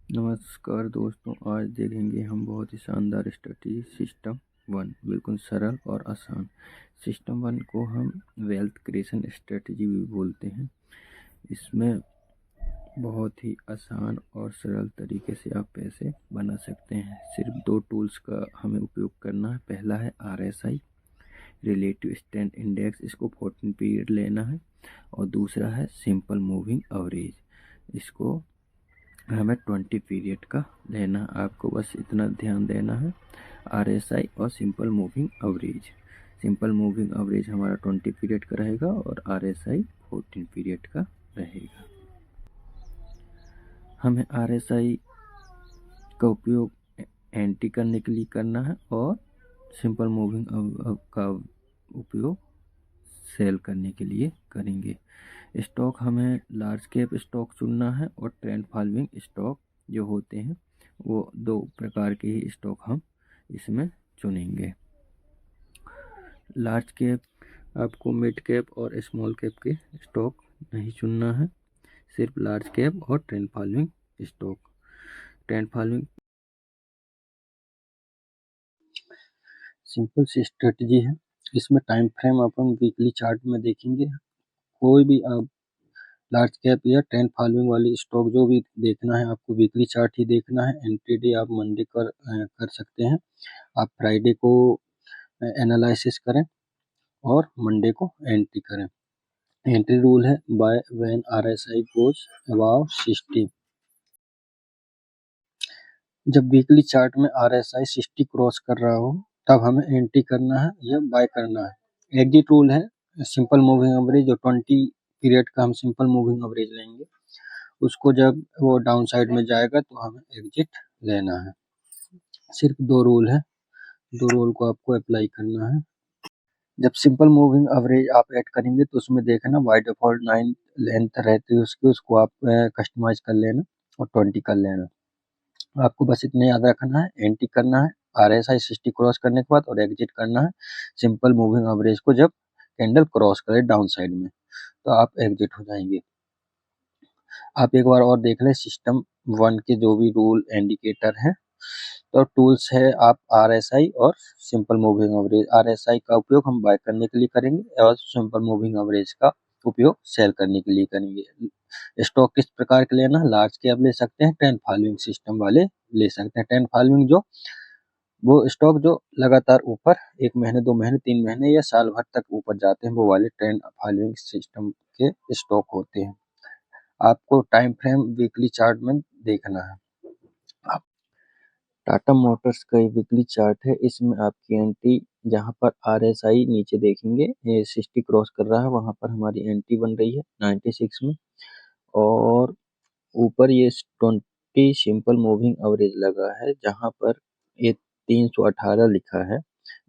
नमस्कार दोस्तों, आज देखेंगे हम बहुत ही शानदार स्ट्रेटजी सिस्टम वन, बिल्कुल सरल और आसान। सिस्टम वन को हम वेल्थ क्रिएशन स्ट्रेटजी भी बोलते हैं। इसमें बहुत ही आसान और सरल तरीके से आप पैसे बना सकते हैं। सिर्फ 2 टूल्स का हमें उपयोग करना है। पहला है RSI, रिलेटिव स्ट्रेंथ इंडेक्स, इसको 14 पीरियड लेना है। और दूसरा है सिंपल मूविंग एवरेज, इसको हमें 20 पीरियड का लेना है। आपको बस इतना ध्यान देना है, RSI और simple moving average. Simple moving average हमारा 20 पीरियड का रहेगा और RSI 14 पीरियड का रहेगा। हमें RSI का उपयोग एंट्री करने के लिए करना है और सिंपल मूविंग का उपयोग सेल करने के लिए करेंगे। स्टॉक हमें लार्ज कैप स्टॉक चुनना है और ट्रेंड फॉलोइंग स्टॉक जो होते हैं वो 2 प्रकार के ही स्टॉक हम इसमें चुनेंगे। लार्ज कैप आपको मिड कैप और स्मॉल कैप के स्टॉक नहीं चुनना है, सिर्फ लार्ज कैप और trend following stock. Trend following simple सी स्ट्रेटजी है। इसमें टाइम फ्रेम अपन वीकली चार्ट में देखेंगे। कोई भी आप लार्ज कैप या ट्रेंड फॉलोइंग वाली स्टॉक जो भी देखना है, आपको वीकली चार्ट ही देखना है। एंट्री डे आप मंडे कर सकते हैं। आप फ्राइडे को एनालिसिस करें और मंडे को एंट्री करें। एंट्री रूल है by when RSI goes above 60। जब वीकली चार्ट में RSI 60 क्रॉस कर रहा हो तब हमें एंट्री करना है या बाय करना है। एग्जिट रूल है सिंपल मूविंग एवरेज, जो 20 पीरियड का हम सिंपल मूविंग एवरेज लेंगे, उसको जब वो डाउन साइड में जाएगा तो हमें एग्जिट लेना है। सिर्फ 2 रूल है, 2 रूल को आपको अप्लाई करना है। जब सिंपल मूविंग एवरेज आप ऐड करेंगे तो उसमें देखना बाय डिफॉल्ट 9 लेंथ रहती है उसकी, उसको आप कस्टमाइज कर लेना और 20 कर लेना। आपको बस इतना याद रखना है, एंट्री करना है RSI 60 क्रॉस करने के बाद और एग्जिट करना है सिंपल मूविंग एवरेज को जब कैंडल क्रॉस करे डाउन साइड में, तो आप एग्जिट हो जाएंगे। आप एक बार और देख लें सिस्टम वन के जो भी रूल इंडिकेटर हैं। तो टूल्स है आप RSI और सिंपल मूविंग एवरेज। RSI का उपयोग हम बाय करने के लिए करेंगे और सिंपल मूविंग एवरेज का उपयोग सेल करने के लिए करेंगे। स्टॉक किस प्रकार के लेना है, लार्ज कैप ले सकते हैं, ट्रेंड फॉलोइंग सिस्टम वाले ले सकते हैं। ट्रेंड फॉलोइंग जो वो स्टॉक जो लगातार ऊपर 1 महीने 2 महीने 3 महीने या साल भर तक ऊपर जाते हैं, वो वाले ट्रेंड फॉलोइंग सिस्टम के स्टॉक होते हैं। आपको टाइम फ्रेम वीकली चार्ट में देखना है। आप टाटा मोटर्स का ये वीकली चार्ट है, इसमें आपकी एंट्री जहां पर RSI नीचे देखेंगे ये 60 क्रॉस कर रहा है, वहां पर हमारी एंट्री बन रही है 96 में। और ऊपर ये 20 सिंपल मूविंग एवरेज लगा है, जहां पर ये 318 लिखा है,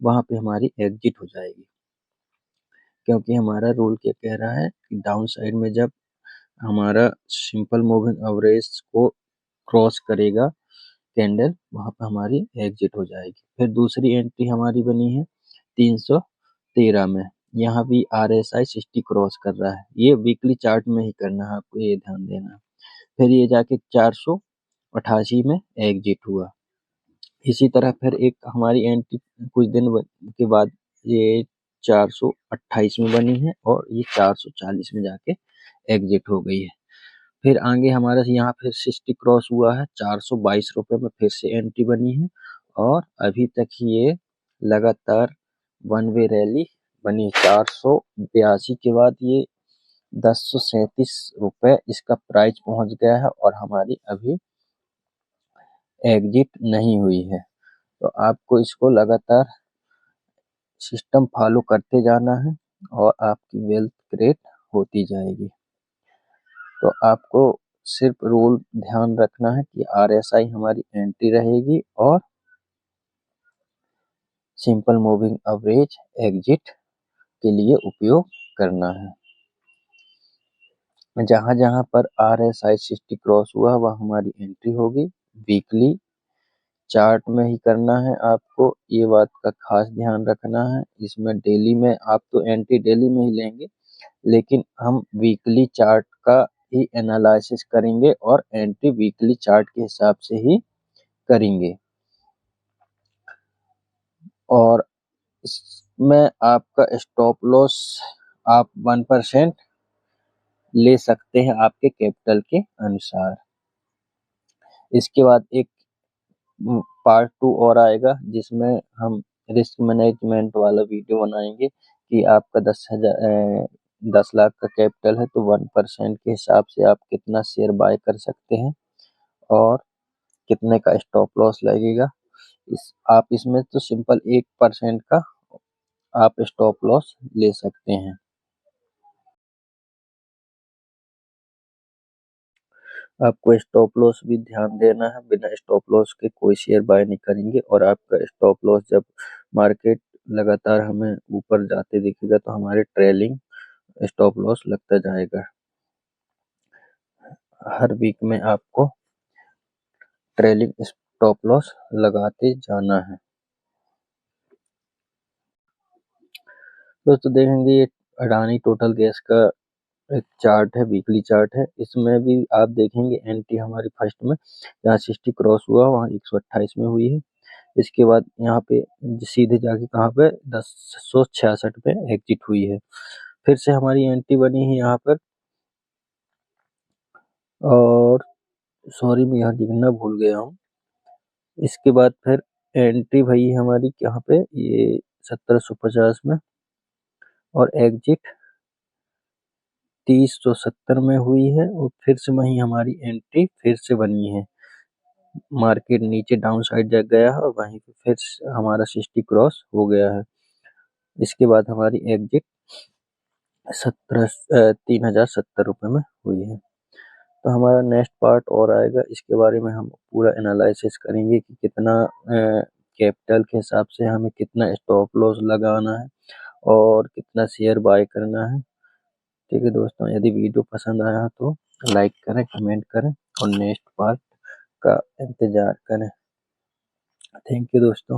वहां पे हमारी एग्जिट हो जाएगी। क्योंकि हमारा रूल क्या कह रहा है कि डाउन साइड में जब हमारा सिंपल मूविंग एवरेज को क्रॉस करेगा कैंडल, वहां पर हमारी एग्जिट हो जाएगी। फिर दूसरी एंट्री हमारी बनी है 313 में, यहाँ भी RSI 60 क्रॉस कर रहा है। ये वीकली चार्ट में ही करना है, आपको ये ध्यान देना है। फिर ये जाके 488 में एग्जिट हुआ। इसी तरह फिर एक हमारी एंट्री कुछ दिन के बाद ये 428 में बनी है और ये 440 में जाके एग्जिट हो गई है। फिर आगे हमारा यहाँ फिर 60 क्रॉस हुआ है, 422 रुपये में फिर से एंट्री बनी है और अभी तक ये लगातार वन वे रैली बनी है। 482 के बाद ये 1037 रुपये इसका प्राइस पहुंच गया है और हमारी अभी एग्जिट नहीं हुई है। तो आपको इसको लगातार सिस्टम फॉलो करते जाना है और आपकी वेल्थ क्रिएट होती जाएगी। तो आपको सिर्फ रूल ध्यान रखना है कि RSI हमारी एंट्री रहेगी और सिंपल मूविंग एवरेज एग्जिट के लिए उपयोग करना है। जहां जहां पर RSI 60 क्रॉस हुआ वह हमारी एंट्री होगी। वीकली चार्ट में ही करना है, आपको ये बात का खास ध्यान रखना है। इसमें डेली में आप तो एंट्री डेली में ही लेंगे, लेकिन हम वीकली चार्ट का ही एनालिसिस करेंगे और एंट्री वीकली चार्ट के हिसाब से ही करेंगे। और इसमें आपका स्टॉप लॉस आप 1% ले सकते हैं आपके कैपिटल के अनुसार। इसके बाद एक पार्ट 2 और आएगा जिसमें हम रिस्क मैनेजमेंट वाला वीडियो बनाएंगे कि आपका 10 लाख का कैपिटल है तो 1% के हिसाब से आप कितना शेयर बाय कर सकते हैं और कितने का स्टॉप लॉस लगेगा। आप इसमें तो सिंपल 1% का आप स्टॉप लॉस ले सकते हैं। आपको स्टॉप लॉस भी ध्यान देना है, बिना स्टॉप लॉस के कोई शेयर बाय नहीं करेंगे। और आपका स्टॉप लॉस जब मार्केट लगातार हमें ऊपर जाते दिखेगा तो हमारे ट्रेलिंग स्टॉप लॉस लगता जाएगा। हर वीक में आपको ट्रेलिंग स्टॉप लॉस लगाते जाना है। दोस्तों देखेंगे ये अडानी टोटल गैस का एक चार्ट है, वीकली चार्ट है। इसमें भी आप देखेंगे एंट्री हमारी फर्स्ट में जहाँ 60 क्रॉस हुआ वहाँ 128 में हुई है। इसके बाद यहाँ पे सीधे जाके कहाँ पे 1066 पे एग्जिट हुई है। फिर से हमारी एंट्री बनी है यहाँ पर, और सॉरी मैं यहाँ लिखना भूल गया हूँ। इसके बाद फिर एंट्री भई हमारी यहाँ पे ये 1750 में और एग्जिट 3070 में हुई है। और फिर से वहीं हमारी एंट्री फिर से बनी है। मार्केट नीचे डाउन साइड जा गया है और वहीं पे फिर हमारा 60 क्रॉस हो गया है। इसके बाद हमारी एग्जिट 3070 रुपये में हुई है। तो हमारा नेक्स्ट पार्ट और आएगा, इसके बारे में हम पूरा एनालिसिस करेंगे कि कितना कैपिटल के हिसाब से हमें कितना स्टॉप लॉस लगाना है और कितना शेयर बाय करना है। ठीक है दोस्तों, यदि वीडियो पसंद आया तो लाइक करें, कमेंट करें और नेक्स्ट पार्ट का इंतजार करें। थैंक यू दोस्तों।